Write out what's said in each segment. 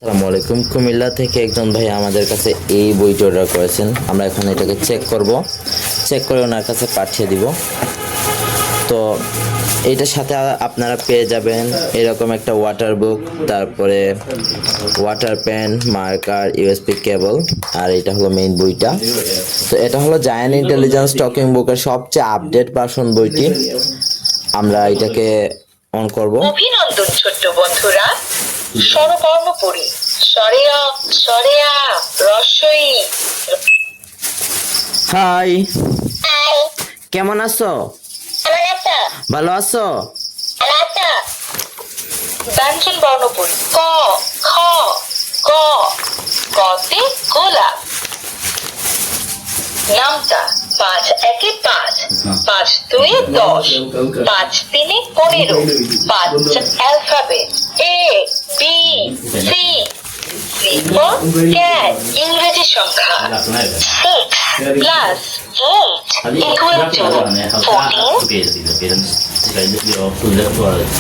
আসসালামু আলাইকুম। কুমিল্লা থেকে একজন ভাই আমাদের কাছে এই বইটি অর্ডার করেছেন। আমরা এখন এটাকে চেক করে ওনার কাছে পাঠিয়ে দিব। তো এইটার সাথে আপনারা পেয়ে যাবেন এরকম একটা ওয়াটার বুক, তারপরে water pen, marker, USB cable, আর এটা হলো মেইন বইটা। তো এটা হলো জায়ান্ট ইন্টেলিজেন্স টকিং বুকের সবচেয়ে আপডেট ভার্সন বইটি। আমরা এটাকে অন করব। অভিনন্দন ছোট্ট বন্ধুরা, স্বরবর্ণ পড়ি, সরেয়া সরেয়া রসই। হাই, কেমন আছো? ভালো আছো? ব্যঞ্জন বর্ণ পড়ি, ক খ গ, গতে গোলাপ। নামতা ৫ একে ৫, ৫ দুয়ে ১০, ৫ তিনে ১৫, ৫ alphabet A B C, C for cat ইংরেজি সংখ্যা, 6 প্লাস 8 ইকুয়াল টু 14।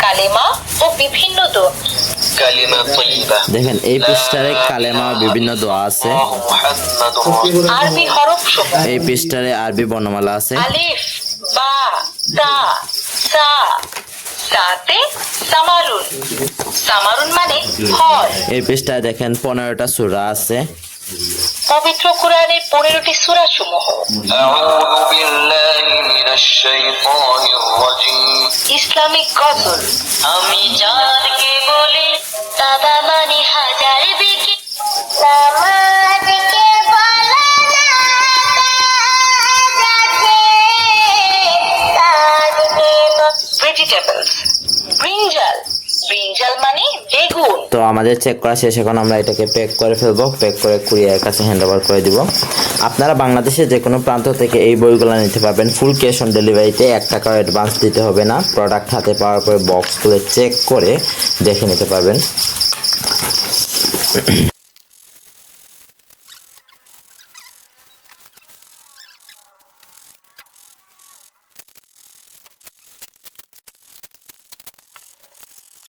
কালেমা ও বিভিন্ন দোয়া। كلمة طيبة দেখেন এই পৃষ্ঠারে কালেমা বিভিন্ন দোয়া আছে। محمد আরবি হরফ সমূহ: এই পৃষ্ঠারে আরবি বর্ণমালা আছে। আলিফ, বা, তা, সা, সাতে সামারুন। সামারুন মানে ফল। এই পৃষ্ঠায় দেখেন 15টা সূরা আছে। পবিত্র কোরআনের 15টি সূরা সমূহ: أعوذ بالله من الشيطان الرجيم ইসলামিক গজল। আমি চাঁদকে বলি দাদা মানে হাজার বিকে, ভেজিটেবলস। ব্রিঞ্জাল, ব্রিঞ্জাল মানে বেগুন। তো আমাদের চেক করা শেষ, এখন আমরা এটাকে প্যাক করে ফেলবো। প্যাক করে কুরিয়ারের কাছে হ্যান্ড ওভার করে দিব। আপনারা বাংলাদেশের যে কোনো প্রান্ত থেকে এই বইগুলো নিতে পারবেন ফুল ক্যাশ অন ডেলিভারিতে। 1 টাকাও অ্যাডভান্স দিতে হবে না। প্রোডাক্ট হাতে পাওয়ার পরে বক্স খুলে চেক করে দেখে নিতে পারবেন।